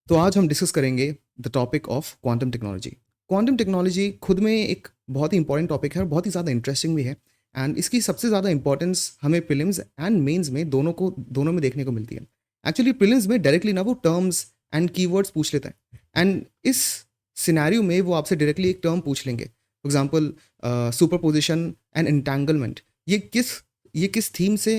तो आज हम डिस्कस करेंगे the topic of quantum technology. Quantum technology खुद में एक बहुत ही इंपॉर्टेंट टॉपिक है और बहुत ही ज़्यादा इंटरेस्टिंग भी है। एंड इसकी सबसे ज़्यादा इंपॉर्टेंस हमें प्रीलिम्स एंड मेंस में दोनों में देखने को मिलती है। एक्चुअली प्रीलिम्स में डायरेक्टली ना वो टर्म्स एंड कीवर्ड्स पूछ लेता है, एंड इस सिनेरियो में वो आपसे डायरेक्टली एक टर्म पूछ लेंगे। For example superposition and entanglement, ये किस थीम से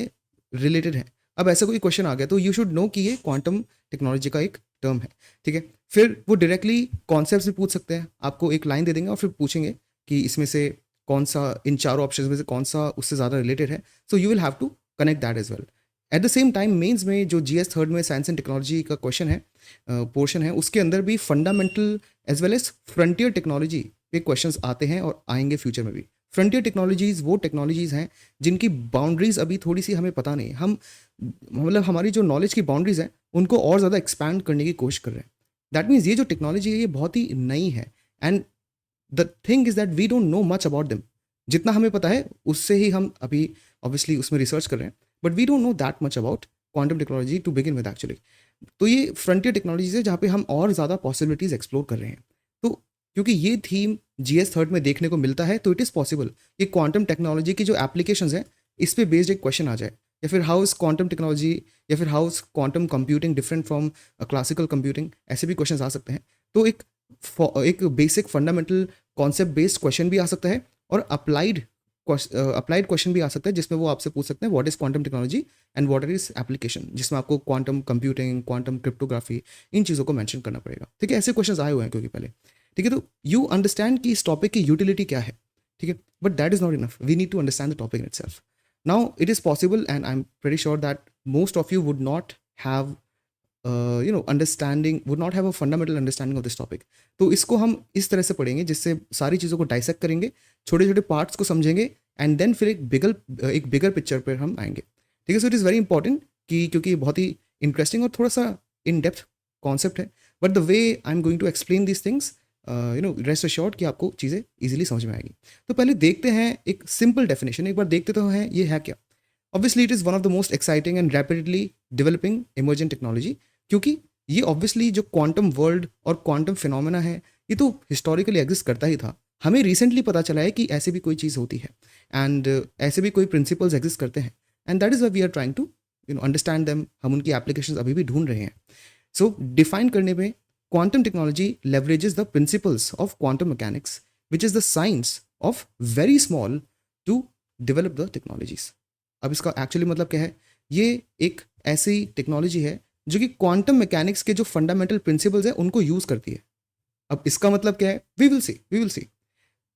रिलेटेड है। अब ऐसा कोई क्वेश्चन आ गया तो यू शुड नो कि ये क्वांटम टेक्नोलॉजी का एक टर्म है। ठीक है, फिर वो डायरेक्टली कॉन्सेप्ट भी पूछ सकते हैं। आपको एक लाइन दे देंगे और फिर पूछेंगे कि इसमें से कौन सा, इन चारों ऑप्शन में से कौन सा उससे ज़्यादा रिलेटेड है। So you will have to connect that as well. At the same time mains में जो जीएस थर्ड में साइंस एंड टेक्नोलॉजी का क्वेश्चन है, पोर्शन है, उसके अंदर भी fundamental as well as frontier technology पे क्वेश्चंस आते हैं और आएंगे फ्यूचर में भी। फ्रंटियर टेक्नोलॉजीज़ वो टेक्नोलॉजीज़ हैं जिनकी बाउंड्रीज अभी थोड़ी सी हमें पता नहीं। हम मतलब हमारी जो नॉलेज की बाउंड्रीज हैं उनको और ज़्यादा एक्सपैंड करने की कोशिश कर रहे हैं। दैट मीन्स ये जो टेक्नोलॉजी है ये बहुत ही नई है। And the thing is that we don't know much about them. जितना हमें पता है उससे ही हम अभी ऑब्वियसली उसमें रिसर्च कर रहे हैं, but we don't know that much about quantum technology to begin with actually. तो ये फ्रंटियर टेक्नोलॉजीज है जहाँ पे हम और ज़्यादा पॉसिबिलिटीज़ एक्सप्लोर कर रहे हैं। तो क्योंकि ये थीम जीएस थर्ड में देखने को मिलता है तो इट इज़ पॉसिबल कि क्वांटम टेक्नोलॉजी की जो एप्लीकेशंस हैं इस पे बेस्ड एक क्वेश्चन आ जाए, या फिर हाउ इज क्वांटम टेक्नोलॉजी, या फिर how is quantum computing different from classical computing, ऐसे भी क्वेश्चन आ सकते हैं। तो एक basic fundamental concept based question भी आ सकता है, और अप्लाइड क्वेश्चन भी आ सकता है जिसमें वो आपसे पूछ सकते हैं what is quantum technology and what is application, जिसमें आपको क्वांटम कंप्यूटिंग, क्वांटम क्रिप्टोग्राफी, इन चीज़ों को मेंशन करना पड़ेगा। ठीक है, ऐसे क्वेश्चन आए हुए हैं क्योंकि पहले। ठीक है, तो यू अंडरस्टैंड कि इस टॉपिक की यूटिलिटी क्या है। ठीक है, but that is not enough, we need to understand the topic in itself. Now it is possible and I am pretty sure that most of you would not have understanding, would not have a fundamental understanding of this topic. तो इसको हम इस तरह से पढ़ेंगे जिससे सारी चीज़ों को डाइसेक्ट करेंगे, छोटे छोटे पार्ट्स को समझेंगे, एंड देन फिर एक बिगर पिक्चर पर हम आएंगे। ठीक है, so it is very important कि क्योंकि ये बहुत ही इंटरेस्टिंग और थोड़ा सा इन डेप्थ कॉन्सेप्ट है, but the way I am going to explain this things, rest assured कि आपको चीज़ें इजीली समझ में आएगी। तो पहले देखते हैं एक सिंपल डेफिनेशन, एक बार देखते तो हैं ये है क्या। Obviously it is one of the most exciting and rapidly developing emergent technology, क्योंकि ये ऑब्वियसली जो क्वांटम वर्ल्ड और क्वांटम फिनोमेना है ये तो हिस्टोरिकली एग्जिस्ट करता ही था। हमें रिसेंटली पता चला है कि ऐसी भी कोई चीज़ होती है, एंड ऐसे भी कोई प्रिंसिपल्स एग्जिस्ट करते हैं, and that is why we are trying to understand them. हम उनकी एप्लीकेशन अभी भी ढूंढ रहे हैं। सो डिफाइन करने में, quantum technology leverages the principles of quantum mechanics, which is the science of very small to develop the technologies. अब इसका एक्चुअली मतलब क्या है? ये एक ऐसी टेक्नोलॉजी है जो कि क्वांटम मैकेनिक्स के जो फंडामेंटल प्रिंसिपल्स है उनको यूज करती है। अब इसका मतलब क्या है? We will see.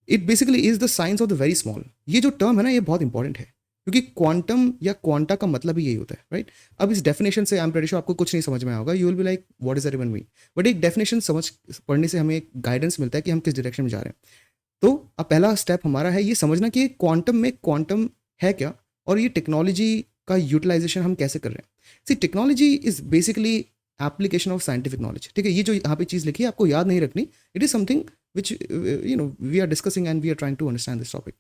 It basically is the science of the very small. ये जो टर्म है ना, ये बहुत इंपॉर्टेंट है क्योंकि क्वांटम या क्वांटा का मतलब ही यही होता है, राइट? अब इस डेफिनेशन से आई एम प्रेटी श्योर आपको कुछ नहीं समझ में आया होगा। You will be like what is that even mean, but एक डेफिनेशन समझ पढ़ने से हमें एक गाइडेंस मिलता है कि हम किस डायरेक्शन में जा रहे हैं। तो अब पहला स्टेप हमारा है ये समझना कि क्वांटम में क्वांटम है क्या, और ये टेक्नोलॉजी का यूटिलाइजेशन हम कैसे कर रहे हैं। See, technology is basically application of scientific knowledge. ठीक है, ये जो यहाँ पे चीज़ लिखी है आपको याद नहीं रखनी। It is something which we are discussing and we are trying to understand this topic.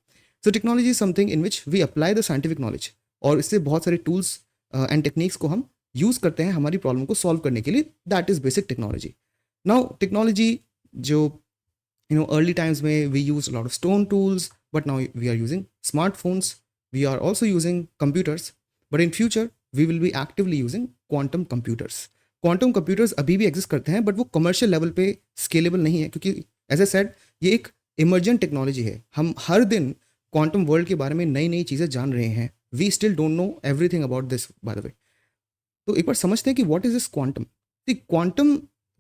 So technology is something in which we apply the scientific knowledge, और इससे बहुत सारे tools and techniques को हम यूज़ करते हैं हमारी प्रॉब्लम को सॉल्व करने के लिए। That is basic technology. Now technology जो अर्ली टाइम्स में we use lot of stone tools, but now we are using smartphones, we are also using computers, but in future we will be actively using quantum computers. Quantum computers अभी भी exist करते हैं, but वो commercial level पे scalable नहीं है क्योंकि as a said ये एक इमर्जेंट टेक्नोलॉजी है। हम हर दिन क्वांटम वर्ल्ड के बारे में नई नई चीज़ें जान रहे हैं। We still don't know everything about this by the way. तो एक बार समझते हैं कि what is this quantum. Quantum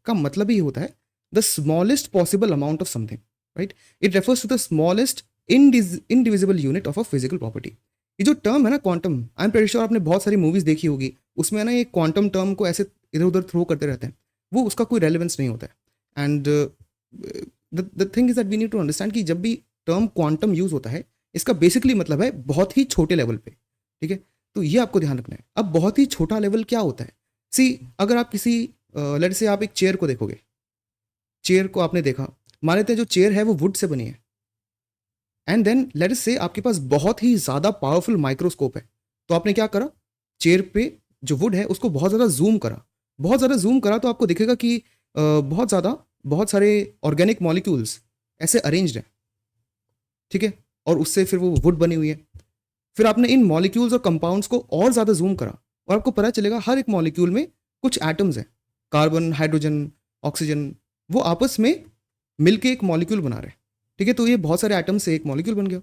का मतलब ही होता है the smallest possible amount of something, right? It refers to the smallest indivisible unit of a physical property. ये जो टर्म है ना quantum, I am pretty sure आपने बहुत सारी मूवीज देखी होगी, उसमें ना ये क्वांटम टर्म को ऐसे इधर उधर थ्रो करते रहते हैं, वो उसका कोई रेलिवेंस नहीं होता है। And the thing is that we need to understand कि जब भी टर्म क्वांटम यूज होता है इसका बेसिकली मतलब है बहुत ही छोटे लेवल पे। ठीक है, तो ये आपको ध्यान रखना है। अब बहुत ही छोटा लेवल क्या होता है? सी, अगर आप किसी लेट्स से आप एक चेयर को देखोगे, चेयर को आपने देखा, मान लेते हैं जो चेयर है वो वुड से बनी है, एंड देन लेट्स से आपके पास बहुत ही ज़्यादा पावरफुल माइक्रोस्कोप है, तो आपने क्या करा? चेयर पे जो वुड है उसको बहुत ज़्यादा जूम करा, बहुत ज़्यादा जूम करा, तो आपको दिखेगा कि बहुत सारे ऑर्गेनिक मॉलिक्यूल्स ऐसे अरेंज्ड हैं, ठीक है, और उससे फिर वो वुड बनी हुई है। फिर आपने इन मॉलिक्यूल्स और कंपाउंड्स को और ज़्यादा जूम करा और आपको पता चलेगा हर एक मॉलिक्यूल में कुछ एटम्स हैं, कार्बन, हाइड्रोजन, ऑक्सीजन, वो आपस में मिलके एक मॉलिक्यूल बना रहे हैं, ठीक है। तो ये बहुत सारे एटम से एक मॉलिक्यूल बन गया।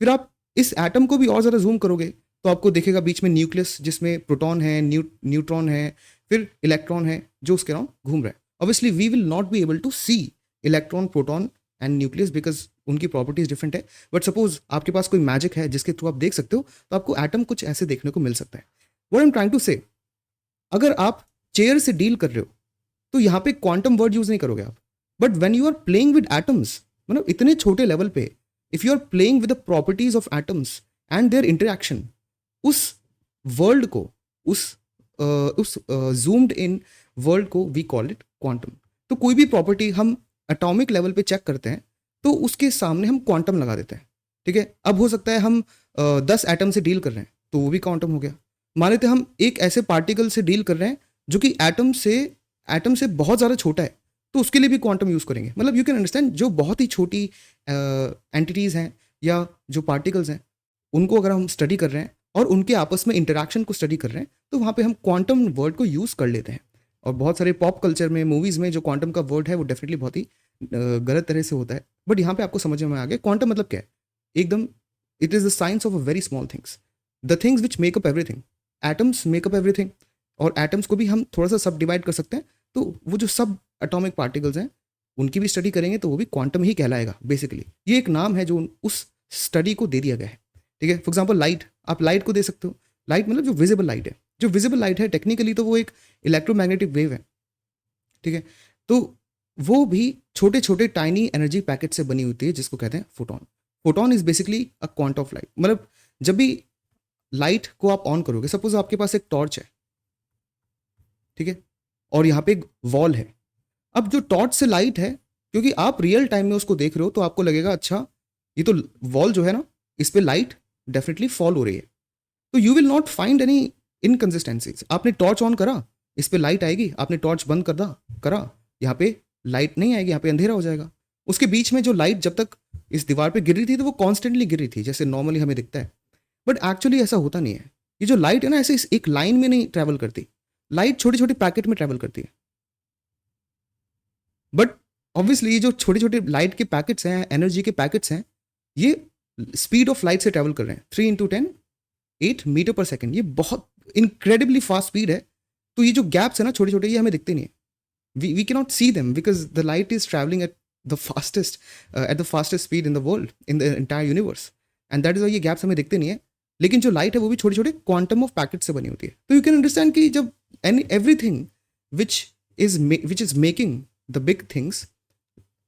फिर आप इस एटम को भी और ज़्यादा जूम करोगे तो आपको दिखेगा बीच में न्यूक्लियस, जिसमें प्रोटॉन है, न्यूट्रॉन है, फिर इलेक्ट्रॉन है जो उसके अराउंड घूम रहा है। Obviously we will not be able to see electron, proton and nucleus because उनकी प्रॉपर्टीज डिफरेंट है। बट सपोज आपके पास कोई मैजिक है जिसके थ्रू आप देख सकते हो, तो आपको एटम कुछ ऐसे देखने को मिल सकता है। What I am trying to say, अगर आप चेयर से डील कर रहे हो तो यहाँ पे क्वांटम वर्ड यूज नहीं करोगे आप। But when you are playing with atoms, मतलब इतने छोटे लेवल पे, if you are playing with the properties of atoms and their interaction, उस वर्ल्ड को, उस जूम्ड इन वर्ल्ड को वी कॉल इट क्वांटम। तो कोई भी प्रॉपर्टी हम एटॉमिक लेवल पे चेक करते हैं तो उसके सामने हम क्वांटम लगा देते हैं, ठीक है। अब हो सकता है हम 10 एटम से डील कर रहे हैं तो वो भी क्वांटम हो गया। मान लेते हैं हम एक ऐसे पार्टिकल से डील कर रहे हैं जो कि एटम से बहुत ज़्यादा छोटा है, तो उसके लिए भी क्वांटम यूज़ करेंगे। मतलब यू कैन अंडरस्टैंड, जो बहुत ही छोटी एंटिटीज़ हैं या जो पार्टिकल्स हैं, उनको अगर हम स्टडी कर रहे हैं और उनके आपस में इंटरेक्शन को स्टडी कर रहे हैं, तो वहाँ पे हम क्वांटम वर्ड को यूज़ कर लेते हैं। और बहुत सारे पॉप कल्चर में, मूवीज़ में जो क्वांटम का वर्ड है वो डेफिनेटली बहुत ही गलत तरह से होता है। बट यहाँ पे आपको समझ में आ गया क्वांटम मतलब क्या है एकदम। It is the science of a very small things, the things which make up everything. Atoms make up everything, और एटम्स को भी हम थोड़ा सा सब डिवाइड कर सकते हैं। तो वो जो सब एटॉमिक पार्टिकल्स हैं उनकी भी स्टडी करेंगे तो वो भी क्वांटम ही कहलाएगा। बेसिकली ये एक नाम है जो उस स्टडी को दे दिया गया है, ठीक है। फॉर एग्जाम्पल लाइट, आप लाइट को दे सकते हो। लाइट मतलब जो विजिबल लाइट है, जो विजिबल लाइट है टेक्निकली तो वो एक इलेक्ट्रोमैग्नेटिक वेव है, ठीक है। तो वो भी छोटे छोटे टाइनी एनर्जी पैकेट से बनी होती है जिसको कहते हैं photon. Photon is basically a quant of light. मतलब जब भी लाइट को आप ऑन करोगे, सपोज आपके पास एक टॉर्च है, ठीक है, और यहाँ पे एक वॉल है। अब जो टॉर्च से लाइट है, क्योंकि आप रियल टाइम में उसको देख रहे हो तो आपको लगेगा अच्छा ये तो वॉल जो है ना, इस पे लाइट डेफिनेटली फॉल हो रही है। तो you will not find any inconsistencies. आपने टॉर्च ऑन करा, इस पे लाइट आएगी, आपने टॉर्च बंद करा, यहाँ पे लाइट नहीं आएगी, यहाँ पे अंधेरा हो जाएगा। उसके बीच में जो लाइट जब तक इस दीवार पे गिर रही थी तो वो कॉन्स्टेंटली गिर रही थी जैसे नॉर्मली हमें दिखता है। बट एक्चुअली ऐसा होता नहीं है। ये जो लाइट है ना, ऐसे एक लाइन में नहीं ट्रैवल करती, लाइट छोटे छोटे पैकेट में ट्रैवल करती है। बट ऑब्वियसली ये जो छोटे छोटे लाइट के पैकेट्स हैं, एनर्जी के पैकेट्स हैं, ये स्पीड ऑफ लाइट से ट्रैवल कर रहे हैं 3 × 10 8 मीटर पर सेकेंड। ये बहुत इनक्रेडिबली फास्ट स्पीड है। तो ये जो गैप्स है ना छोटे छोटे, ये हमें दिखते नहीं है। We can not see them because the light is travelling at the fastest speed in the world, in the entire universe, and that is why ये गैप्स हमें दिखते नहीं है। लेकिन जो लाइट है वो भी छोटे छोटे क्वांटम ऑफ पैकेट से बनी होती है। तो यू कैन अंडरस्टैंड कि जब everything which is making the big things,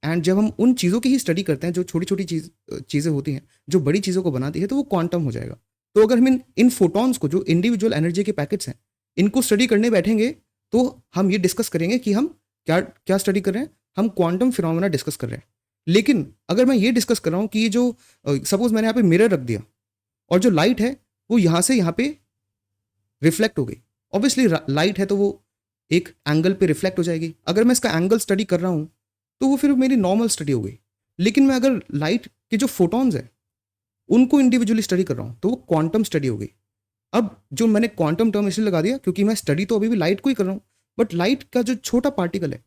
and जब हम उन चीज़ों की ही स्टडी करते हैं जो छोटी छोटी चीज़ें होती हैं जो बड़ी चीज़ों को बनाती है, तो वो क्वांटम हो जाएगा। तो अगर हम इन फोटॉन्स को, जो इंडिविजुअल एनर्जी के पैकेट्स हैं, इनको स्टडी करने बैठेंगे तो हम ये डिस्कस करेंगे कि हम क्या क्या स्टडी कर रहे हैं। हम क्वांटम फिनोमेना डिस्कस कर रहे हैं। लेकिन अगर मैं ये डिस्कस कर रहा हूँ कि ये जो सपोज मैंने यहाँ पे मिरर रख दिया और जो लाइट है वो यहाँ से यहाँ पे रिफ्लेक्ट हो गई। ऑब्वियसली लाइट है तो वो एक एंगल पे रिफ्लेक्ट हो जाएगी। अगर मैं इसका एंगल स्टडी कर रहा हूँ तो वो फिर मेरी नॉर्मल स्टडी हो गई। लेकिन मैं अगर लाइट के जो फोटॉन्स हैं उनको इंडिविजुअली स्टडी कर रहा हूँ तो वो क्वांटम स्टडी हो गई। अब जो मैंने क्वांटम टर्म इसलिए लगा दिया क्योंकि मैं स्टडी तो अभी भी लाइट को ही कर रहा हूँ, बट लाइट का जो छोटा पार्टिकल है,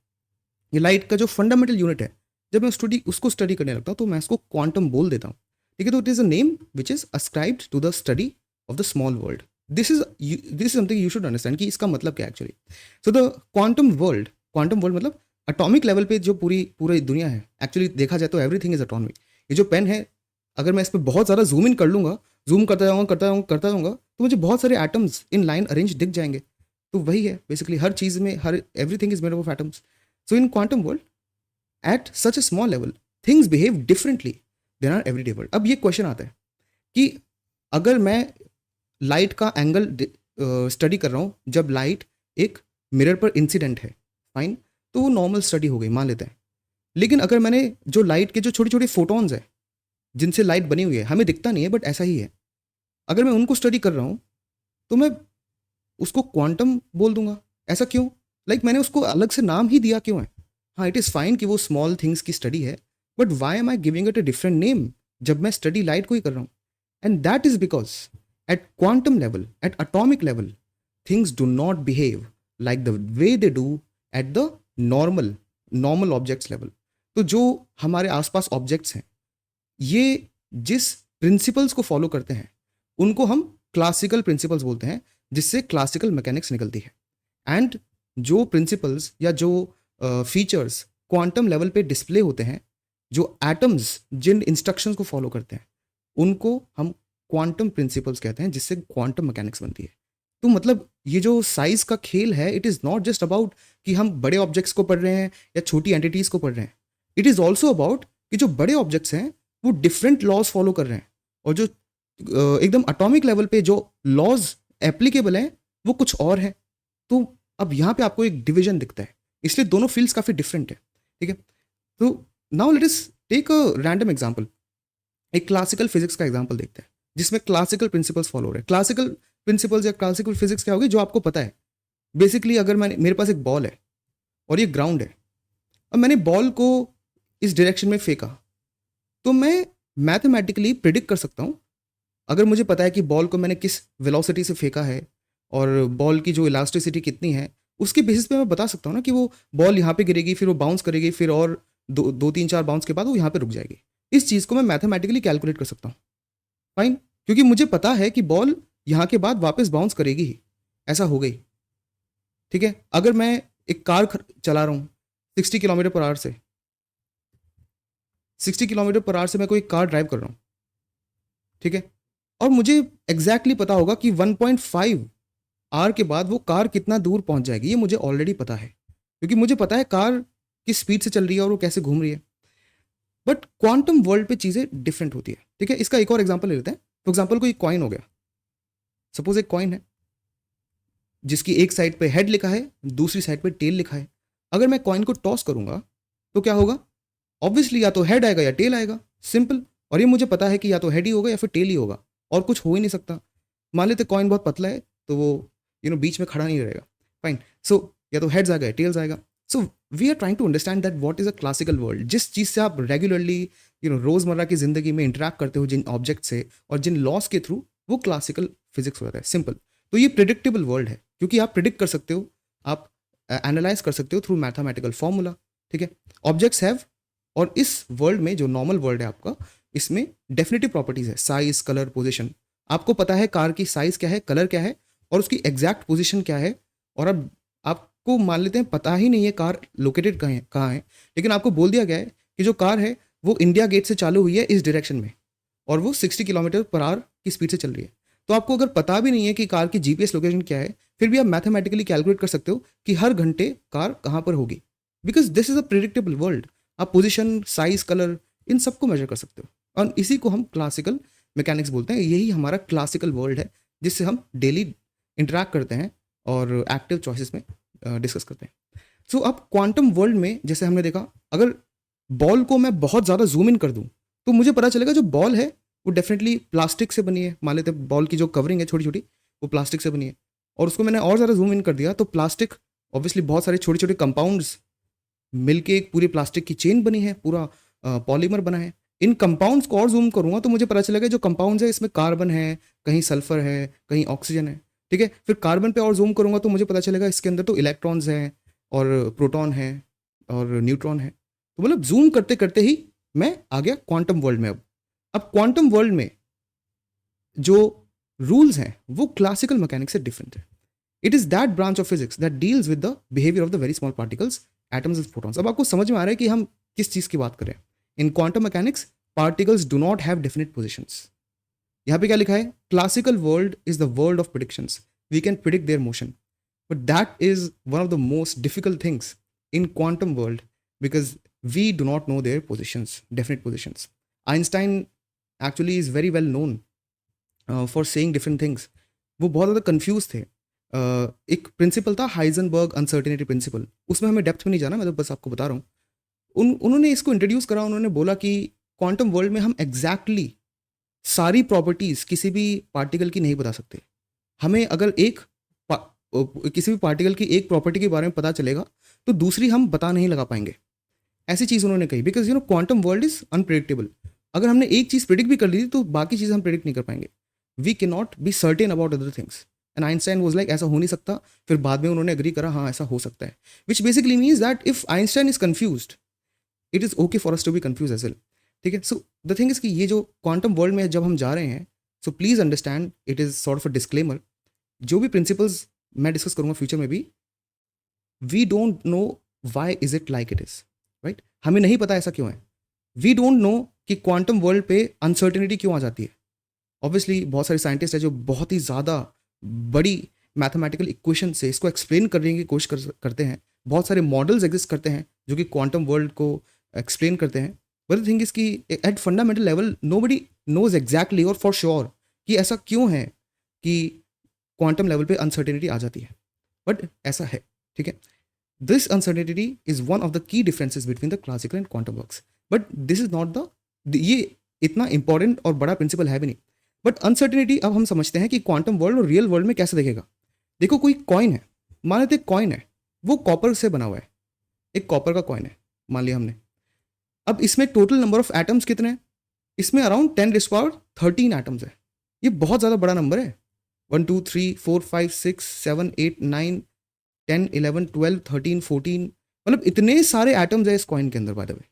ये लाइट का जो फंडामेंटल यूनिट है, जब मैं उसको स्टडी करने लगता हूँ तो मैं इसको क्वांटम बोल देता हूँ, ठीक है। तो it is a name which is ascribed to the study of the small world. This is something you should understand कि इसका मतलब क्या actually. So the quantum world मतलब एटॉमिक लेवल पे जो पूरी दुनिया है, एक्चुअली देखा जाए तो एवरीथिंग इज एटॉमिक। ये जो पेन है, अगर मैं इस पर बहुत ज़्यादा जूम इन कर लूँगा, जूम करता जाऊँगा तो मुझे बहुत सारे एटम्स इन लाइन अरेंज दिख जाएंगे। तो वही है बेसिकली, हर चीज़ में everything is made of atoms. So in quantum world at such a small level things behave differently than our everyday world. अब ये क्वेश्चन आता है कि अगर मैं लाइट का एंगल स्टडी कर रहा हूँ, जब लाइट एक मिरर पर इंसिडेंट है, फाइन, तो वो नॉर्मल स्टडी हो गई, मान लेते हैं। लेकिन अगर मैंने जो लाइट के जो छोटे छोटे फोटॉन्स हैं जिनसे लाइट बनी हुई है, हमें दिखता नहीं है बट ऐसा ही है, अगर मैं उनको स्टडी कर रहा हूँ तो मैं उसको क्वांटम बोल दूंगा। ऐसा क्यों? मैंने उसको अलग से नाम ही दिया क्यों है? हाँ, इट इज़ फाइन कि वो स्मॉल थिंग्स की स्टडी है, but why am I giving it a different name जब मैं स्टडी लाइट को ही कर रहा हूँ? And that is because at quantum level, at atomic level, things do not behave like the way they do at the normal normal objects level. तो जो हमारे आसपास ऑब्जेक्ट्स हैं, ये जिस प्रिंसिपल्स को फॉलो करते हैं उनको हम क्लासिकल प्रिंसिपल्स बोलते हैं, जिससे क्लासिकल मैकेनिक्स निकलती है। एंड जो प्रिंसिपल्स या जो फीचर्स क्वांटम लेवल पे डिस्प्ले होते हैं, जो एटम्स जिन इंस्ट्रक्शंस को फॉलो करते हैं, उनको हम क्वांटम प्रिंसिपल्स कहते हैं, जिससे क्वांटम मैकेनिक्स बनती है। तो मतलब ये जो साइज का खेल है, it is not just about कि हम बड़े ऑब्जेक्ट्स को पढ़ रहे हैं या छोटी एंटिटीज़ को पढ़ रहे हैं। इट इज़ ऑल्सो अबाउट कि जो बड़े ऑब्जेक्ट्स हैं वो डिफरेंट लॉज फॉलो कर रहे हैं, और जो एकदम एटॉमिक लेवल पे जो लॉज एप्लीकेबल हैं वो कुछ और हैं। तो अब यहाँ पे आपको एक डिवीजन दिखता है, इसलिए दोनों फील्ड्स काफ़ी डिफरेंट है। ठीक है, तो now let us take a random example. एक क्लासिकल फिजिक्स का एग्जांपल देखते हैं जिसमें क्लासिकल प्रिंसिपल्स फॉलो हो रहे हैं। क्लासिकल प्रिंसिपल्स या क्लासिकल फिजिक्स क्या होगी, जो आपको पता है। बेसिकली अगर मेरे पास एक बॉल है और ये ग्राउंड है, अब मैंने बॉल को इस डायरेक्शन में फेंका, तो मैं मैथमेटिकली प्रिडिक्ट कर सकता हूँ, अगर मुझे पता है कि बॉल को मैंने किस वेलोसिटी से फेंका है और बॉल की जो इलास्टिसिटी कितनी है, उसके बेसिस पे मैं बता सकता हूँ ना कि वो बॉल यहाँ पे गिरेगी, फिर वो बाउंस करेगी, फिर और दो तीन चार बाउंस के बाद वो यहाँ पे रुक जाएगी। इस चीज़ को मैं मैथमेटिकली कैलकुलेट कर सकता हूँ। फाइन, क्योंकि मुझे पता है कि बॉल यहाँ के बाद वापस बाउंस करेगी ही, ऐसा हो गई। ठीक है, अगर मैं एक कार चला रहा हूँ 60 किलोमीटर पर आवर से, 60 किलोमीटर पर आवर से मैं कोई कार ड्राइव कर रहा हूँ। ठीक है, और मुझे एग्जैक्टली पता होगा कि 1.5 आर के बाद वो कार कितना दूर पहुंच जाएगी, ये मुझे ऑलरेडी पता है, क्योंकि मुझे पता है कार किस स्पीड से चल रही है और वो कैसे घूम रही है। बट क्वांटम वर्ल्ड पे चीज़ें डिफरेंट होती है। ठीक है, इसका एक और एग्जांपल ले लेते हैं। फॉर एग्जांपल कोई कॉइन हो गया, सपोज एक कॉइन है जिसकी एक साइड पे हेड लिखा है, दूसरी साइड पे टेल लिखा है। अगर मैं कॉइन को टॉस करूंगा तो क्या होगा? ऑब्वियसली या तो हेड आएगा या टेल आएगा, सिंपल। और ये मुझे पता है कि या तो हेड ही होगा या फिर टेल ही होगा, और कुछ हो ही नहीं सकता। मान लेते कॉइन बहुत पतला है तो वो बीच में खड़ा नहीं रहेगा। फाइन, सो या तो हेड्स आ गए टेल्स आएगा। So we are trying to understand that what is a classical world. जिस चीज़ से आप रेगुलरली रोजमर्रा की जिंदगी में इंटरेक्ट करते हो, जिन ऑब्जेक्ट से और जिन लॉस के थ्रू, वो क्लासिकल फिजिक्स हो जाता है, सिंपल। तो ये प्रिडिक्टेबल वर्ल्ड है, क्योंकि आप प्रिडिक्ट कर सकते हो, आप एनालाइज कर सकते हो थ्रू मैथमेटिकल फॉर्मूला। ठीक है, ऑब्जेक्ट्स हैव, और इस वर्ल्ड में जो नॉर्मल वर्ल्ड है आपका, इसमें डेफिनेटिव प्रॉपर्टीज है, साइज, कलर, पोजीशन। आपको पता है कार की साइज क्या है, कलर क्या है, और उसकी एग्जैक्ट पोजीशन क्या है। और अब आपको मान लेते हैं पता ही नहीं है कार लोकेटेड कहाँ है, लेकिन आपको बोल दिया गया है कि जो कार है वो इंडिया गेट से चालू हुई है इस डायरेक्शन में, और वो 60 किलोमीटर पर आवर की स्पीड से चल रही है। तो आपको अगर पता भी नहीं है कि कार की जीपीएस लोकेशन क्या है, फिर भी आप मैथमेटिकली कैलकुलेट कर सकते हो कि हर घंटे कार कहाँ पर होगी, because this is a predictable world. आप पोजीशन, साइज, कलर, इन सबको मेजर कर सकते हो, और इसी को हम क्लासिकल मैकेनिक्स बोलते हैं। यही हमारा क्लासिकल वर्ल्ड है, जिससे हम डेली इंटरेक्ट करते हैं और एक्टिव चॉइसेस में डिस्कस करते हैं। सो अब क्वांटम वर्ल्ड में जैसे हमने देखा, अगर बॉल को मैं बहुत ज़्यादा जूम इन कर दूं तो मुझे पता चलेगा जो बॉल है वो डेफिनेटली प्लास्टिक से बनी है। मान लेते हैं बॉल की जो कवरिंग है छोटी छोटी, वो प्लास्टिक से बनी है, और उसको मैंने और ज़्यादा जूम इन कर दिया तो प्लास्टिक, ऑब्वियसली बहुत सारे छोटे छोटे कंपाउंड्स मिलके एक पूरी प्लास्टिक की चेन बनी है, पूरा पॉलीमर बना है। इन कंपाउंड्स को और जूम करूंगा तो मुझे पता चलेगा जो कंपाउंड्स है इसमें कार्बन है, कहीं सल्फर है, कहीं ऑक्सीजन है। ठीक है, फिर कार्बन पे और जूम करूंगा तो मुझे पता चलेगा इसके अंदर तो इलेक्ट्रॉन्स हैं और प्रोटॉन है और न्यूट्रॉन है। तो मतलब जूम करते करते ही मैं आ गया क्वांटम वर्ल्ड में। अब क्वांटम वर्ल्ड में जो रूल्स हैं वो क्लासिकल मैकेनिक्स से डिफरेंट है। It is that branch of physics that deals with the behaviour of the very small particles, atoms and photons. अब आपको समझ में आ रहा है कि हम किस चीज़ की बात करें। In quantum mechanics particles do not have definite positions. यहाँ पे क्या लिखा है? Classical world is the world of predictions, we can predict their motion, but that is one of the most difficult things in quantum world, because we do not know their positions, definite positions. Einstein actually is very well known for saying different things. वो बहुत ज़्यादा confuse थे। एक principal था Heisenberg uncertainty principle, उसमें हमें depth में नहीं जाना, मैं तो बस आपको बता रहा हूँ। उन्होंने इसको इंट्रोड्यूस करा। उन्होंने बोला कि क्वांटम वर्ल्ड में हम एग्जैक्टली सारी प्रॉपर्टीज़ किसी भी पार्टिकल की नहीं बता सकते। हमें अगर एक किसी भी पार्टिकल की एक प्रॉपर्टी के बारे में पता चलेगा तो दूसरी हम पता नहीं लगा पाएंगे, ऐसी चीज़ उन्होंने कही। Because quantum world is unpredictable. अगर हमने एक चीज़ प्रिडिक्ट भी कर ली थी तो बाकी चीज़ें हम प्रिडिक्ट नहीं कर पाएंगे। We can not be certain about other things. And Einstein was like ऐसा हो नहीं सकता। फिर बाद में उन्होंने एग्री करा हाँ ऐसा हो सकता है, which basically means that if Einstein is confused it is okay for us to be confuse as well. ठीक है, सो द थिंग इज कि ये जो क्वांटम वर्ल्ड में जब हम जा रहे हैं, so please understand it is sort of a disclaimer. जो भी प्रिंसिपल्स मैं डिस्कस करूंगा फ्यूचर में भी, we don't know why is it like it is, right. हमें नहीं पता ऐसा क्यों है। वी डोंट नो कि क्वांटम वर्ल्ड पे अनसर्टेनिटी क्यों आ जाती है। ऑब्वियसली बहुत सारे साइंटिस्ट हैं जो बहुत ही ज़्यादा बड़ी मैथमेटिकल इक्वेशन से इसको एक्सप्लेन करने की कोशिश करते हैं। बहुत सारे मॉडल्स एग्जिस्ट करते हैं जो कि क्वांटम वर्ल्ड को एक्सप्लेन करते हैं। बट द थिंग इज कि at fundamental level nobody knows exactly और फॉर श्योर कि ऐसा क्यों है कि क्वांटम लेवल पे अनसर्टेनिटी आ जाती है, बट ऐसा है। ठीक है, this uncertainty is one of the key differences between the classical and quantum works. But this is not ये इतना इंपॉर्टेंट और बड़ा प्रिंसिपल है भी नहीं। बट अनसर्टेनिटी अब हम समझते हैं कि क्वांटम वर्ल्ड और रियल वर्ल्ड में कैसे देखेगा। देखो कोई कॉइन है, मान लेते एक कॉइन है, वो कॉपर से बना हुआ है, एक कॉपर का कॉइन है मान लिया हमने। अब इसमें टोटल नंबर ऑफ एटम्स कितने हैं? इसमें अराउंड 10⁻13 एटम्स है। ये बहुत ज़्यादा बड़ा नंबर है। 1 2 3 4 5 6 7 8 9 10 11 12 13 14, मतलब इतने सारे एटम्स है इस कॉइन के अंदर। बाय द वे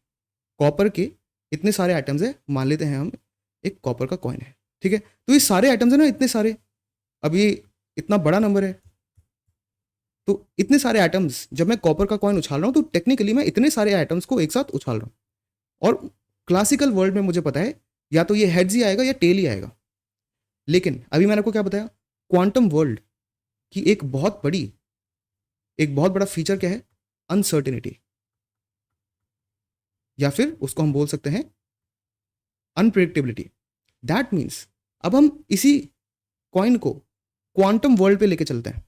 कॉपर के इतने सारे एटम्स है, मान लेते हैं हम एक कॉपर का कॉइन है। ठीक है, तो ये सारे एटम्स है ना, इतने सारे, अब ये इतना बड़ा नंबर है, तो इतने सारे एटम्स जब मैं कॉपर का कॉइन उछाल रहा हूँ तो टेक्निकली मैं इतने सारे एटम्स को एक साथ उछाल रहा हूँ। और क्लासिकल वर्ल्ड में मुझे पता है या तो ये हेड्स ही आएगा या टेल ही आएगा। लेकिन अभी मैंने आपको क्या बताया, क्वांटम वर्ल्ड की एक बहुत बड़ा फीचर क्या है? अनसर्टेनिटी, या फिर उसको हम बोल सकते हैं अनप्रेडिक्टेबिलिटी। दैट मीन्स अब हम इसी कॉइन को क्वांटम वर्ल्ड पे लेके चलते हैं,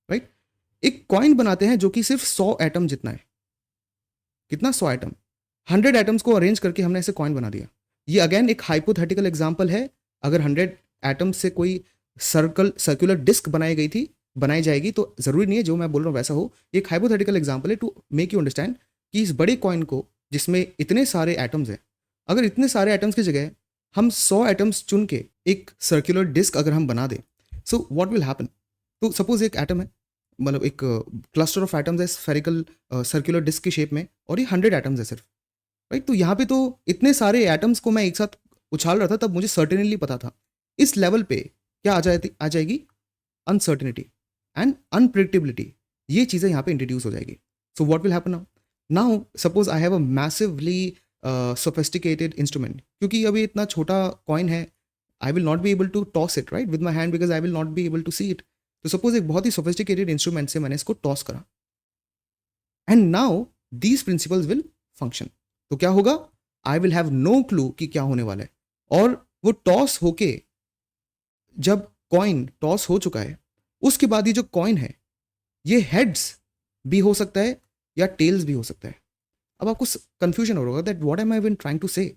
राइट। एक कॉइन बनाते हैं जो कि सिर्फ 100 एटम जितना है। कितना? 100 एटम। 100 एटम्स को अरेंज करके हमने ऐसे कॉइन बना दिया। ये अगेन एक हाइपोथेटिकल एग्जांपल है। अगर 100 एटम्स से कोई सर्कुलर डिस्क बनाई जाएगी तो जरूरी नहीं है जो मैं बोल रहा हूँ वैसा हो। एक हाइपोथेटिकल एग्जांपल है टू मेक यू अंडरस्टैंड कि इस बड़े कॉइन को जिसमें इतने सारे एटम्स हैं, अगर इतने सारे एटम्स की जगह हम 100 एटम्स चुन के एक सर्कुलर डिस्क अगर हम बना दें, सो व्हाट विल हैपन? तो सपोज एक एटम है, मतलब एक क्लस्टर ऑफ एटम्स है स्फेरिकल सर्कुलर डिस्क की शेप में, और ये 100 एटम्स है सिर्फ, राइट। तो यहाँ पे तो इतने सारे एटम्स को मैं एक साथ उछाल रहा था, तब मुझे सर्टेनली पता था इस लेवल पे क्या आ जाएगी? Uncertainty and unpredictability. ये चीज़ें यहाँ पे इंट्रोड्यूस हो जाएगी। So what will happen now suppose I have a massively sophisticated instrument, क्योंकि अभी इतना छोटा कॉइन है, I will not be able to toss it right with my hand because I will not be able to see it. तो suppose एक बहुत ही sophisticated instrument से मैंने इसको टॉस करा, and now these principles will function. तो क्या होगा? I will have no clue कि क्या होने वाला है। और वो टॉस होके, जब कॉइन टॉस हो चुका है, उसके बाद ये जो कॉइन है ये हेड्स भी हो सकता है या टेल्स भी हो सकता है। अब आपको कंफ्यूजन हो रहा होगा that what am I even trying to say,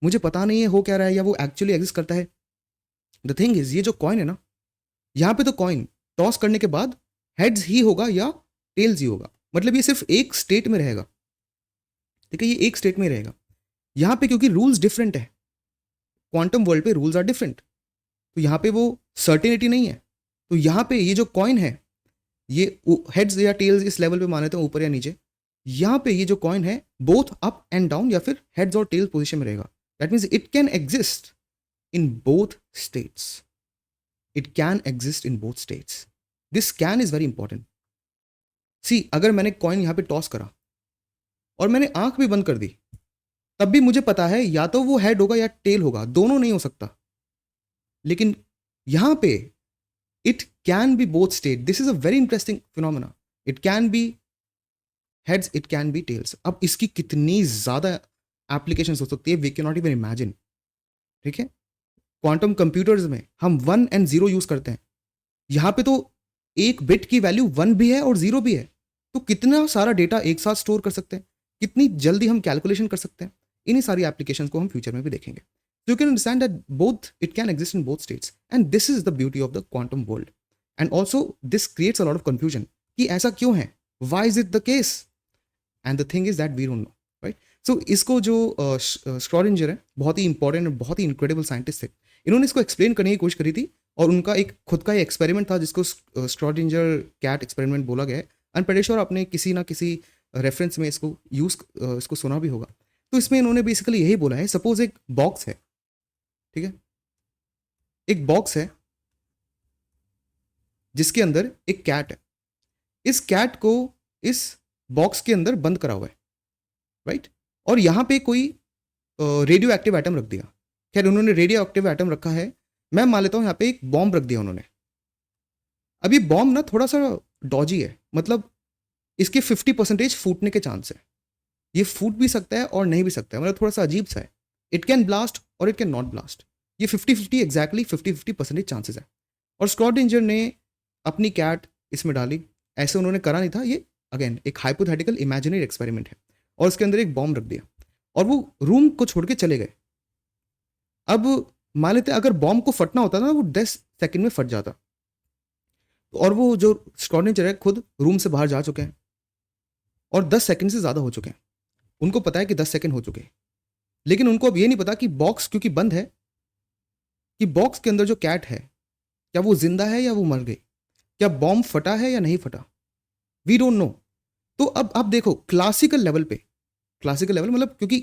मुझे पता नहीं है हो क्या रहा है या वो एक्चुअली एग्जिस्ट करता है। द थिंग इज, ये जो कॉइन है ना, यहाँ पे तो कॉइन टॉस करने के बाद हेड्स ही होगा या टेल्स ही होगा, मतलब ये सिर्फ एक स्टेट में रहेगा। ठीक है, ये एक स्टेट में रहेगा। यहाँ पे क्योंकि रूल्स डिफरेंट है, क्वांटम वर्ल्ड पे रूल्स आर डिफरेंट, तो यहाँ पे वो सर्टेनिटी नहीं है। तो यहाँ पे ये जो कॉइन है, ये हेड्स या टेल्स इस लेवल पे मान लेते हैं, ऊपर या नीचे। यहाँ पे ये जो कॉइन है बोथ अप एंड डाउन या फिर हेड्स और टेल्स पोजीशन में रहेगा। That means it can exist in both states. It can exist in both states. This can is very important. See, अगर मैंने कॉइन यहाँ पे टॉस करा और मैंने आंख भी बंद कर दी, तब भी मुझे पता है या तो वो हेड होगा या टेल होगा, दोनों नहीं हो सकता। लेकिन यहां पे it can be both state. This is a very interesting phenomena. It can be heads, it can be tails. अब इसकी कितनी ज्यादा एप्लीकेशंस हो सकती है, we can not even imagine. ठीक है, क्वांटम कंप्यूटर्स में हम 1 and 0 यूज करते हैं। यहां पे तो एक बिट की वैल्यू 1 भी है और 0 भी है, तो कितना सारा डेटा एक साथ स्टोर कर सकते हैं, कितनी जल्दी हम कैलकुलेशन कर सकते हैं। इन्हीं सारी एप्लीकेशंस को हम फ्यूचर में भी देखेंगे। So you can understand that both it can exist in both states, and this is the beauty of the quantum world. And also this creates a lot of confusion कि ऐसा क्यों है, why is it the case, and the thing is that we don't know, right. So इसको जो स्क्रॉडिंजर है, बहुत ही important और बहुत ही इनक्रेडिबल साइंटिस्ट थे, इन्होंने इसको एक्सप्लेन करने की कोशिश करी थी, और उनका एक खुद का एक्सपेरिमेंट था जिसको स्क्रॉडिंजर कैट एक्सपेरिमेंट बोला गया है. एंड प्रेटी श्योर आपने किसी ना किसी रेफरेंस में इसको सुना भी होगा. तो इसमें इन्होंने बेसिकली यही बोला है, सपोज एक बॉक्स है, ठीक है, एक बॉक्स है जिसके अंदर एक कैट है. इस कैट को इस बॉक्स के अंदर बंद करा हुआ है, राइट. और यहां पे कोई रेडियो एक्टिव आइटम रख दिया. खैर उन्होंने रेडियो एक्टिव आइटम रखा है, मैं मान लेता हूं यहां पे एक बॉम्ब रख दिया उन्होंने. अब ये बॉम्ब ना थोड़ा सा डॉजी है, मतलब इसके 50% फूटने के चांस है. ये फूट भी सकता है और नहीं भी सकता है, मतलब थोड़ा सा अजीब सा है. इट कैन ब्लास्ट और इट कैन नॉट ब्लास्ट. ये 50-50 एग्जैक्टली 50-50% चांसेस है. और स्क्रॉडिंजर ने अपनी कैट इसमें डाली. ऐसे उन्होंने करा नहीं था, ये अगेन एक हाइपोथेटिकल इमेजिनरी एक्सपेरिमेंट है. और उसके अंदर एक बॉम्ब रख दिया और वो रूम को छोड़ के चले गए. अब मान लेते अगर बॉम्ब को फटना होता ना, वो 10 सेकंड में फट जाता. और वो जो स्क्रॉडिंजर है खुद रूम से बाहर जा चुके हैं और 10 सेकंड से ज़्यादा हो चुके हैं. उनको पता है कि 10 सेकंड हो चुके हैं, लेकिन उनको अब ये नहीं पता कि बॉक्स क्योंकि बंद है, कि बॉक्स के अंदर जो कैट है क्या वो जिंदा है या वो मर गई, क्या बॉम्ब फटा है या नहीं फटा, वी डोंट नो. तो अब आप देखो क्लासिकल लेवल पे, क्लासिकल लेवल मतलब क्योंकि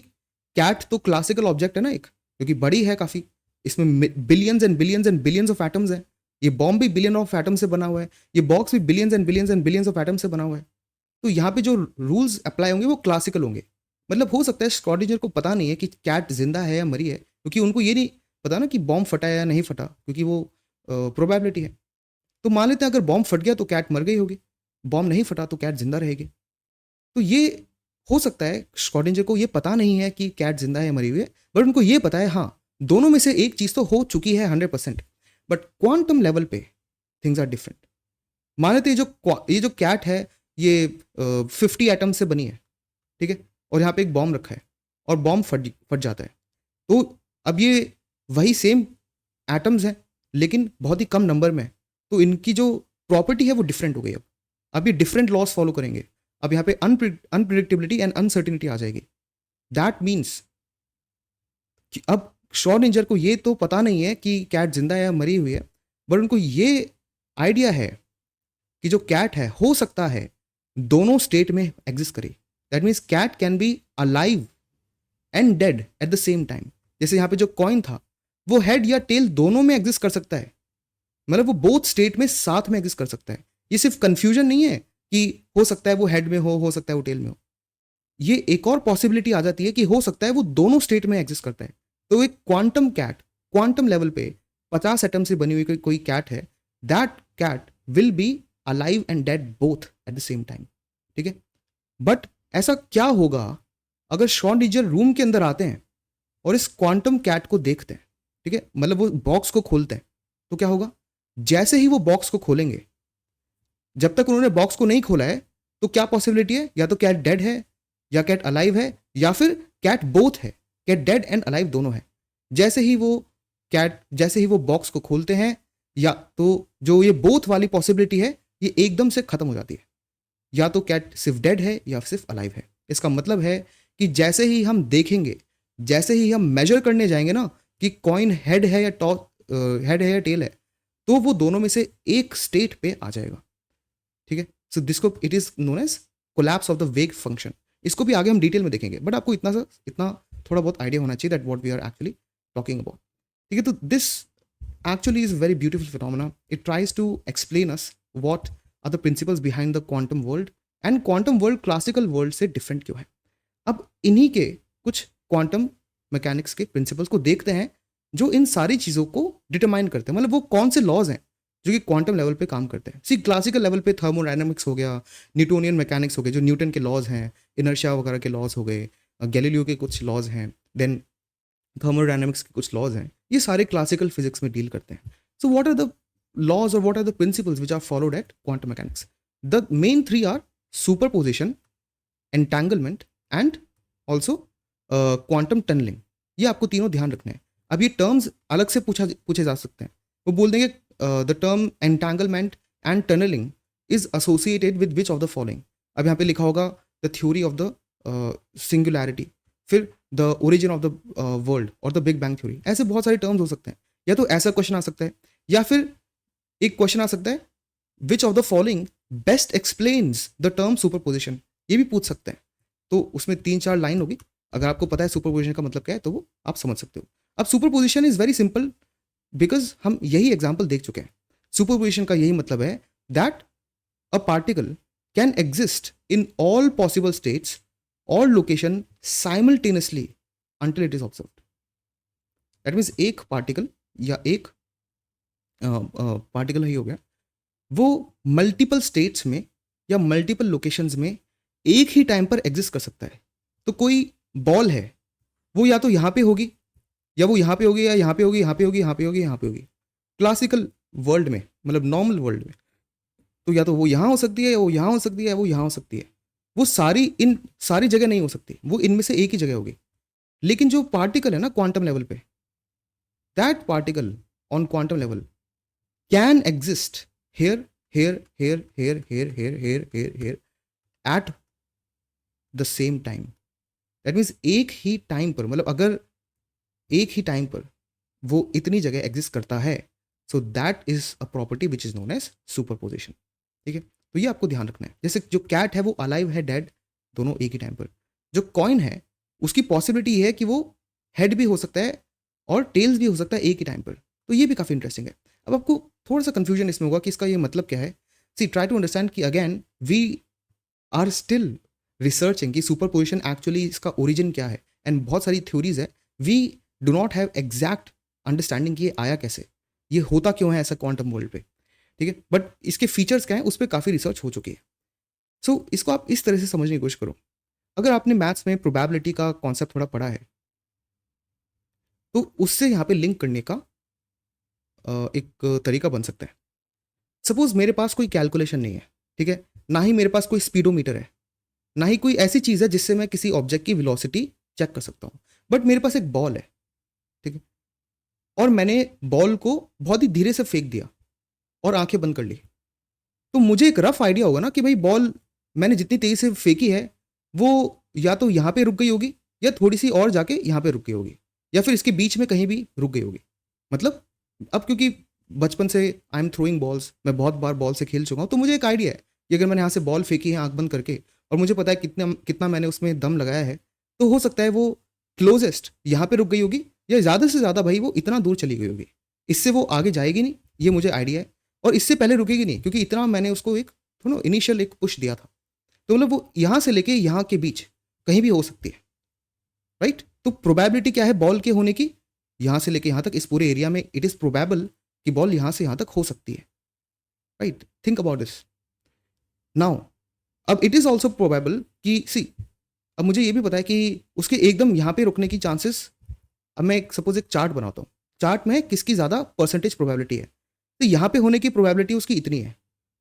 कैट तो क्लासिकल ऑब्जेक्ट है ना एक, क्योंकि बड़ी है काफ़ी, इसमें billions and billions and billions of atoms हैं. ये बॉम्ब भी बिलियन ऑफ एटम से बना हुआ है, ये बॉक्स भी billions and billions and billions of atom से बना हुआ है. तो यहाँ पे जो रूल्स अप्लाई होंगे वो क्लासिकल होंगे. मतलब हो सकता है स्क्रॉडिंजर को पता नहीं है कि कैट जिंदा है या मरी है, क्योंकि उनको ये नहीं पता ना कि बॉम्ब फटा है या नहीं फटा, क्योंकि वो प्रोबेबिलिटी है. तो मान लेते हैं अगर बॉम्ब फट गया तो कैट मर गई होगी, बॉम्ब नहीं फटा तो कैट जिंदा रहेगी. तो ये हो सकता है स्क्रॉडिंजर को ये पता नहीं है कि कैट जिंदा है या मरी हुई है, बट उनको ये पता है हाँ दोनों में से एक चीज़ तो हो चुकी है 100%. बट क्वांटम लेवल पे थिंग्स आर डिफरेंट. मान लेते ये जो कैट है ये 50 एटम से बनी है, ठीक है, और यहाँ पे एक बॉम्ब रखा है और बॉम्ब फट जाता है. तो अब ये वही सेम एटम्स हैं लेकिन बहुत ही कम नंबर में है, तो इनकी जो प्रॉपर्टी है वो डिफरेंट हो गई. अब ये डिफरेंट लॉस फॉलो करेंगे. अब यहाँ पे अनप्रिडिक्टेबिलिटी एंड अनसर्टिनिटी आ जाएगी. दैट मीन्स कि अब श्रॉडिंजर को ये तो पता नहीं है कि कैट जिंदा है या मरी हुई है, बट उनको ये आइडिया है कि जो कैट है हो सकता है दोनों स्टेट में एग्जिस्ट करे. That means cat can be alive and dead at the same time. जैसे यहाँ पे जो कॉइन था वो हेड या टेल दोनों में एग्जिस्ट कर सकता है, मतलब वो बोथ स्टेट में साथ में एग्जिस्ट कर सकता है. ये सिर्फ कंफ्यूजन नहीं है कि हो सकता है वो हेड में हो सकता है वो टेल में हो. ये एक और पॉसिबिलिटी आ जाती है कि हो सकता है वो दोनों स्टेट में एग्जिस्ट करता है. तो एक क्वांटम कैट, क्वांटम लेवल पे 50 एटम से बनी हुई कोई कैट है, that cat will be alive and dead both at the same time. ठीक है, बट ऐसा क्या होगा अगर श्रॉडिंजर रूम के अंदर आते हैं और इस क्वांटम कैट को देखते हैं, ठीक है, मतलब वो बॉक्स को खोलते हैं, तो क्या होगा? जैसे ही वो बॉक्स को खोलेंगे, जब तक उन्होंने बॉक्स को नहीं खोला है तो क्या पॉसिबिलिटी है? या तो कैट डेड है या कैट अलाइव है, या फिर कैट बोथ है, कैट डेड एंड अलाइव दोनों है. जैसे ही वो बॉक्स को खोलते हैं, या तो जो ये बोथ वाली पॉसिबिलिटी है ये एकदम से खत्म हो जाती है. या तो कैट सिर्फ डेड है या सिर्फ अलाइव है. इसका मतलब है कि जैसे ही हम देखेंगे, जैसे ही हम मेजर करने जाएंगे ना कि कॉइन हेड है या टेल है, तो वो दोनों में से एक स्टेट पे आ जाएगा. ठीक है, सो दिसको it is known as collapse of the wave function. इसको भी आगे हम डिटेल में देखेंगे, बट आपको इतना थोड़ा बहुत आइडिया होना चाहिए that what we are actually talking about. ठीक है, तो this actually is very beautiful phenomena. It tries to explain us what are the principles behind the quantum world, and quantum world classical world से different क्यों है. अब इन्हीं के कुछ क्वांटम मैकेनिक्स के प्रिंसिपल्स को देखते हैं जो इन सारी चीज़ों को डिटरमाइन करते हैं. मतलब वो कौन से लॉज हैं जो कि क्वांटम लेवल पे काम करते हैं. सी क्लासिकल लेवल पे थर्मोडायनामिक्स हो गया, न्यूटोनियन मैकेनिक्स हो गए, जो न्यूटन के लॉज हैं, इनर्शिया वगैरह के लॉज हो गए, गैलीलियो के कुछ लॉज हैं, देन थर्मोडायनामिक्स के कुछ लॉज हैं. ये सारे क्लासिकल फिजिक्स में डील करते हैं. So what are the laws और what are the principles which are followed at quantum mechanics? The main three are superposition, entanglement and also quantum tunneling. ये आपको तीनों ध्यान रखने हैं. अब ये टर्म्स अलग से पूछे जा सकते हैं. वो बोल देंगे the term entanglement and tunneling is associated with which of the following. अब यहाँ पे लिखा होगा the theory of the singularity, फिर the origin of the world और द बिग बैंग थ्योरी. ऐसे बहुत सारे टर्म्स हो सकते हैं. या तो ऐसा क्वेश्चन आ सकता है, या फिर एक क्वेश्चन आ सकता है विच of the following best explains the term superposition. ये भी पूछ सकते हैं. तो उसमें 3-4 लाइन होगी. अगर आपको पता है सुपरपोजिशन का मतलब क्या है तो वो आप समझ सकते हो. अब superposition is very simple because हम यही एग्जाम्पल देख चुके हैं. सुपरपोजिशन का यही मतलब है that a particle can exist in all possible states और location simultaneously until it is observed. That means एक पार्टिकल या एक पार्टिकल ही हो गया, वो मल्टीपल स्टेट्स में या मल्टीपल लोकेशंस में एक ही टाइम पर एग्जिस्ट कर सकता है. तो कोई बॉल है, वो या तो यहाँ पे होगी, या वो यहाँ पे होगी, या यहाँ पे होगी, यहाँ पे होगी, यहाँ पे होगी, यहाँ पे होगी. क्लासिकल वर्ल्ड में, मतलब नॉर्मल वर्ल्ड में, तो या तो वो यहाँ हो सकती है, या वो यहाँ हो सकती है, या वो यहाँ हो सकती है. वो इन सारी जगह नहीं हो सकती, वो इनमें से एक ही जगह होगी. लेकिन जो पार्टिकल है ना क्वांटम लेवल पे, that particle on quantum level can exist here, here, here, here, here, here, here, here, here at the same time. That means एक ही टाइम पर, मतलब अगर एक ही टाइम पर वो इतनी जगह एग्जिस्ट करता है, so that is a property which is known as superposition. ठीक है, तो ये आपको ध्यान रखना है. जैसे जो कैट है वो अलाइव है, डेड, दोनों एक ही टाइम पर. जो कॉइन है उसकी पॉसिबिलिटी है कि वो हेड भी हो सकता है और टेल्स भी हो सकता है एक ही टाइम पर. तो ये भी काफ़ी इंटरेस्टिंग है. अब आपको थोड़ा सा कंफ्यूजन इसमें होगा कि इसका ये मतलब क्या है. सी ट्राई टू अंडरस्टैंड कि again we are still researching कि सुपरपोजिशन एक्चुअली इसका ओरिजिन क्या है. एंड बहुत सारी थ्योरीज है, we do not have exact understanding कि ये आया कैसे, ये होता क्यों है ऐसा क्वांटम वर्ल्ड पे. ठीक है, बट इसके फीचर्स क्या हैं उस पर काफ़ी रिसर्च हो चुकी है. सो इसको आप इस तरह से समझने की कोशिश करो. अगर आपने मैथ्स में प्रोबेबिलिटी का कॉन्सेप्ट थोड़ा पढ़ा है, तो उससे यहाँ पे लिंक करने का एक तरीका बन सकता है. सपोज मेरे पास कोई कैलकुलेशन नहीं है, ठीक है, ना ही मेरे पास कोई स्पीडोमीटर है, ना ही कोई ऐसी चीज़ है जिससे मैं किसी ऑब्जेक्ट की वेलोसिटी चेक कर सकता हूँ. बट मेरे पास एक बॉल है, ठीक है, और मैंने बॉल को बहुत ही धीरे से फेंक दिया और आंखें बंद कर ली. तो मुझे एक रफ आइडिया होगा ना कि भाई बॉल मैंने जितनी तेज़ी से फेंकी है वो या तो यहाँ पे रुक गई होगी, या थोड़ी सी और जाके यहाँ पे रुक गई होगी, या फिर इसके बीच में कहीं भी रुक गई होगी. मतलब अब क्योंकि बचपन से आई एम थ्रोइंग बॉल्स, मैं बहुत बार बॉल से खेल चुका हूँ, तो मुझे एक आइडिया है कि अगर मैंने यहाँ से बॉल फेंकी है आंख बंद करके, और मुझे पता है कितना मैंने उसमें दम लगाया है, तो हो सकता है वो क्लोजेस्ट यहाँ पे रुक गई होगी, या ज़्यादा से ज़्यादा भाई वो इतना दूर चली गई होगी. इससे वो आगे जाएगी नहीं, ये मुझे आइडिया है. और इससे पहले रुकेगी नहीं, क्योंकि इतना मैंने उसको एक थोड़ा इनिशियल एक पुश दिया था. तो मतलब वो यहाँ से लेके यहाँ के बीच कहीं भी हो सकती है, राइट. तो प्रोबेबिलिटी क्या है बॉल के होने की, यहाँ से लेके यहाँ तक इस पूरे एरिया में इट इज़ प्रोबेबल कि बॉल यहाँ से यहाँ तक हो सकती है, right. Think about this now. अब इट इज़ ऑल्सो प्रोबेबल कि सी, अब मुझे ये भी पता है कि उसके एकदम यहाँ पे रुकने की चांसेस, अब मैं सपोज एक चार्ट बनाता हूँ, चार्ट में किसकी ज़्यादा परसेंटेज प्रोबेबिलिटी है, तो यहाँ पे होने की प्रोबेबिलिटी उसकी इतनी है,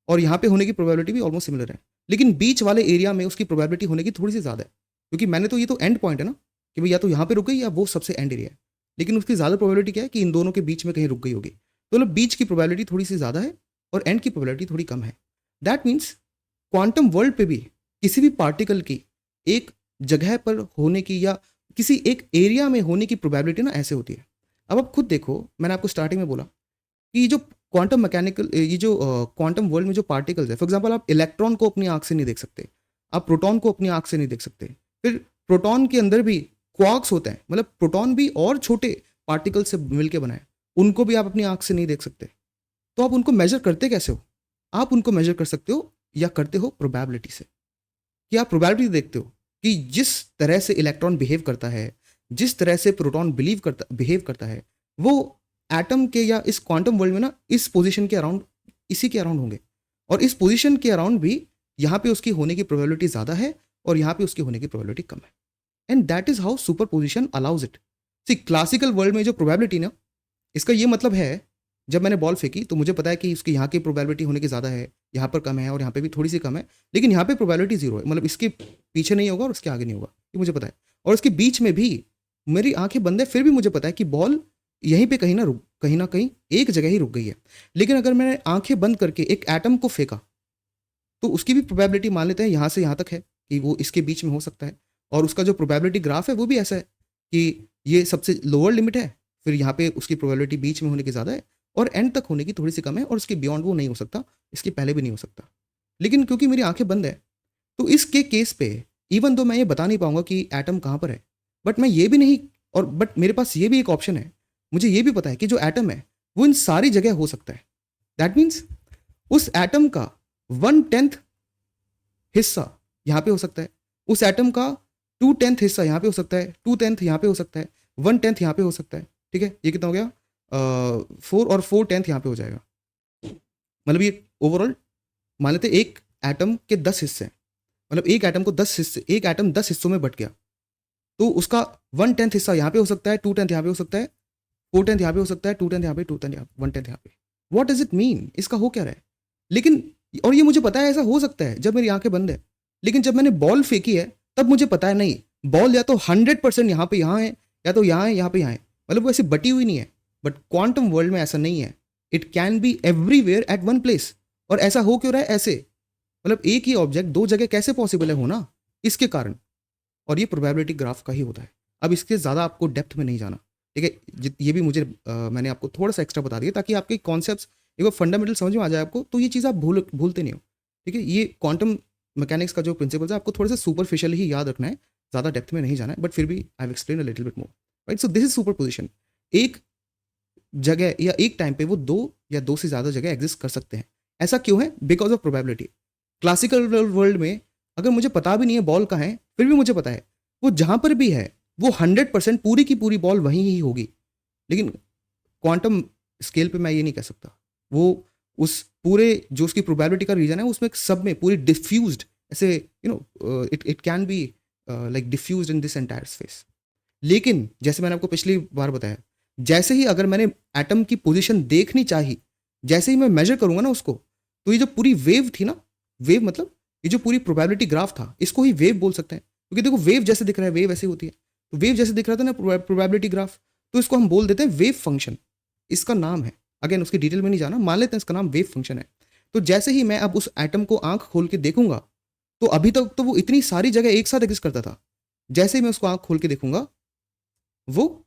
और यहाँ पे होने की प्रोबेबिलिटी भी ऑलमोस्ट सिमिलर है. लेकिन बीच वाले एरिया में उसकी प्रोबेबिलिटी होने की थोड़ी सी ज़्यादा है, क्योंकि मैंने तो ये तो एंड पॉइंट है ना कि भाई या तो यहाँ पे रुक गई या वो सबसे एंड एरिया है. लेकिन उसकी ज़्यादा प्रोबेबिलिटी क्या है कि इन दोनों के बीच में कहीं रुक गई होगी. तो मतलब बीच की प्रोबेबिलिटी थोड़ी सी ज़्यादा है और एंड की प्रोबेबिलिटी थोड़ी कम है. दैट मीन्स क्वांटम वर्ल्ड पे भी किसी भी पार्टिकल की एक जगह पर होने की या किसी एक एरिया में होने की प्रोबेबिलिटी ना ऐसे होती है. अब आप खुद देखो, मैंने आपको स्टार्टिंग में बोला कि जो क्वांटम मैकेनिकल, ये जो क्वांटम वर्ल्ड में जो पार्टिकल्स है, फॉर एग्जांपल आप इलेक्ट्रॉन को अपनी आंख से नहीं देख सकते, आप प्रोटॉन को अपनी आंख से नहीं देख सकते. फिर प्रोटॉन के अंदर भी क्वार्क्स होते हैं, मतलब प्रोटॉन भी और छोटे पार्टिकल से मिलकर बनाए, उनको भी आप अपनी आंख से नहीं देख सकते. तो आप उनको मेजर करते कैसे हो? आप उनको मेजर कर सकते हो या करते हो प्रोबेबिलिटी से, कि आप प्रोबेबिलिटी देखते हो कि जिस तरह से इलेक्ट्रॉन बिहेव करता है, जिस तरह से प्रोटॉन बिहेव करता है, वो एटम के या इस क्वांटम वर्ल्ड में ना इस पोजीशन के अराउंड, इसी के अराउंड होंगे, और इस पोजीशन के अराउंड भी यहाँ पे उसकी होने की प्रोबेबिलिटी ज़्यादा है और यहाँ पे उसकी होने की प्रोबेबिलिटी कम है. And that is how superposition allows it. See classical world में जो प्रोबेबिलिटी ना, इसका ये मतलब है जब मैंने बॉल फेंकी तो मुझे पता है कि उसकी यहाँ की प्रोबेबिलिटी होने की ज़्यादा है, यहाँ पर कम है और यहाँ पे भी थोड़ी सी कम है, लेकिन यहाँ पे प्रोबेबिलिटी जीरो है, मतलब इसके पीछे नहीं होगा और उसके आगे नहीं होगा, ये मुझे पता है. और इसके बीच में भी मेरी आंखें बंद है, फिर भी मुझे पता है कि बॉल यहीं पे कहीं ना कहीं एक जगह ही रुक गई है। लेकिन अगर मैंने आंखें बंद करके एक एटम को फेंका, तो उसकी भी प्रोबेबिलिटी मान लेते हैं यहाँ से यहाँ तक है कि वो इसके बीच में हो सकता है। और उसका जो प्रोबेबिलिटी ग्राफ है वो भी ऐसा है कि ये सबसे लोअर लिमिट है, फिर यहाँ पे उसकी प्रोबेबिलिटी बीच में होने की ज़्यादा है और एंड तक होने की थोड़ी सी कम है, और उसके बियॉन्ड वो नहीं हो सकता, इसके पहले भी नहीं हो सकता। लेकिन क्योंकि मेरी आंखें बंद है, तो इसके केस पे इवन दो मैं ये बता नहीं पाऊंगा कि एटम कहाँ पर है, बट मैं ये भी नहीं, और बट मेरे पास ये भी एक ऑप्शन है, मुझे ये भी पता है कि जो एटम है वो इन सारी जगह हो सकता है। दैट मीन्स उस एटम का 1/10 हिस्सा यहाँ पे हो सकता है, उस एटम का 2/10 हिस्सा यहाँ पे हो सकता है, 2/10 यहाँ पे हो सकता है, 1/10 यहाँ पे हो सकता है। ठीक है, ये कितना हो गया? 4 और 4/10 यहाँ पे हो जाएगा। मतलब ये ओवरऑल मान लेते एक एटम के 10 हिस्से हैं, मतलब एक एटम को 10 हिस्से, एक एटम 10 हिस्सों में बट गया, तो उसका 1/10 हिस्सा यहाँ पे हो सकता है, 2/10 यहाँ पे हो सकता है, 4/10 यहाँ पे हो सकता है, 2/10 यहाँ पे, 2/10 यहाँ, 1/10 यहाँ पे। What does it mean? इसका हो क्या रहा है? लेकिन और ये मुझे पता है ऐसा हो सकता है जब मेरी आंखें बंद है, लेकिन जब मैंने बॉल फेंकी है तब मुझे पता है नहीं, बॉल या तो 100% यहाँ पे यहाँ है, या तो यहाँ है यहाँ पे यहाँ है, मतलब वो ऐसी बटी हुई नहीं है। बट क्वांटम वर्ल्ड में ऐसा नहीं है, it can be everywhere at one place. और ऐसा हो क्यों रहा है ऐसे? मतलब एक ही ऑब्जेक्ट दो जगह कैसे पॉसिबल है होना? इसके कारण। और ये प्रोबेबिलिटी ग्राफ का ही होता है। अब इसके ज़्यादा आपको डेप्थ में नहीं जाना, ठीक है? ये भी मुझे मैंने आपको थोड़ा सा एक्स्ट्रा बता दिया ताकि आपके कॉन्सेप्ट्स एक बार फंडामेंटल समझ में आ जाए आपको, तो ये चीज़ आप भूलते नहीं हो। ठीक है, ये क्वांटम मैकेनिक्स का जो प्रिंसिपल्स है आपको थोड़े से सुपरफिशियल ही याद रखना है, ज़्यादा डेप्थ में नहीं जाना है, बट फिर भी I have explain a little bit more, right? So this is super position. एक जगह या एक टाइम पे वो दो या दो से ज़्यादा जगह एग्जिस्ट कर सकते हैं। ऐसा क्यों है? Because of probability. Classical world में अगर मुझे पता भी नहीं है बॉल कहाँ है, फिर भी मुझे पता है वो जहाँ पर भी है वो 100% पूरी की पूरी बॉल वहीं ही होगी। लेकिन क्वांटम स्केल पे मैं ये नहीं कह सकता। वो उस पूरे जो उसकी प्रोबेबिलिटी का रीजन है उसमें सब में पूरी डिफ्यूज्ड, ऐसे it can be like diffused in this entire space. लेकिन जैसे मैंने आपको पिछली बार बताया, जैसे ही अगर मैंने एटम की पोजीशन देखनी चाहिए, जैसे ही मैं मेजर करूंगा ना उसको, तो ये जो पूरी वेव थी ना, वेव मतलब ये जो पूरी प्रोबेबिलिटी ग्राफ था, इसको ही वेव बोल सकते हैं, क्योंकि देखो वेव जैसे दिख रहा है, वेव ऐसे होती है, तो वेव जैसे दिख रहा था ना प्रोबेबिलिटी ग्राफ, तो इसको हम बोल देते हैं वेव फंक्शन। इसका नाम है, अगेन उसकी डिटेल में नहीं जाना, मान लेते हैं इसका नाम वेव फंक्शन है। तो जैसे ही मैं अब उस एटम को आंख खोल के देखूंगा, तो अभी तक तो वो इतनी सारी जगह एक साथ एग्जिस्ट करता था, जैसे ही मैं उसको आंख खोल के देखूंगा वो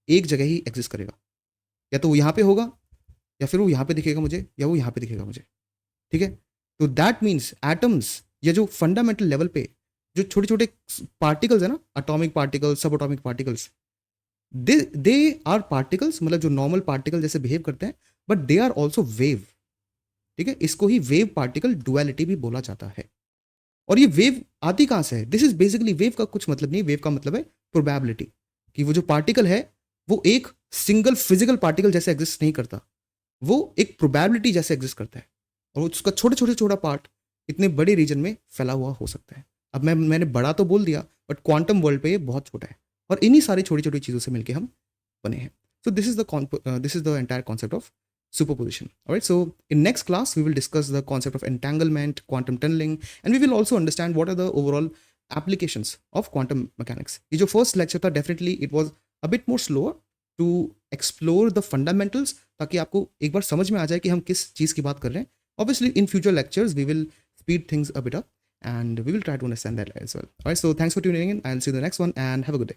एक जगह ही एग्जिस्ट करेगा। या तो वो यहाँ पे होगा, या फिर वो यहाँ पे दिखेगा मुझे, या वो यहाँ पे दिखेगा मुझे। ठीक है, तो दैट मीन्स एटम्स, ये जो फंडामेंटल लेवल पे जो छोटे छोटे पार्टिकल्स है ना, atomic particles, subatomic particles, they are particles, मतलब जो नॉर्मल पार्टिकल जैसे बिहेव करते हैं, but they are also wave. ठीक है, इसको ही वेव पार्टिकल डुअलिटी भी बोला जाता है। और ये वेव आती कहाँ से है? दिस इज बेसिकली, वेव का कुछ मतलब नहीं, वेव का मतलब है प्रोबेबिलिटी, कि वो जो पार्टिकल है वो एक सिंगल फिजिकल पार्टिकल जैसे एग्जिस्ट नहीं करता, वो एक प्रोबेबिलिटी जैसे एग्जिस्ट करता है, और उसका छोटे छोटे छोटा पार्ट इतने बड़े रीजन में फैला हुआ हो सकता है। अब मैंने बड़ा तो बोल दिया, बट क्वांटम वर्ल्ड पे ये बहुत छोटा है, और इन्हीं सारी छोटी छोटी चीज़ों से मिलकर हम बने हैं। So this is the entire concept of superposition. All right, so in next class we will discuss the concept of entanglement, quantum tunneling, and we will also understand what are the overall applications of quantum mechanics. ये जो first lecture था, definitely it was a bit more slower to explore the fundamentals, ताकि आपको एक बार समझ में आ जाए कि हम किस चीज़ की बात कर रहे हैं. Obviously in future lectures we will speed things a bit up and we will try to understand that as well. All right, so thanks for tuning in. I'll see you in the next one and have a good day.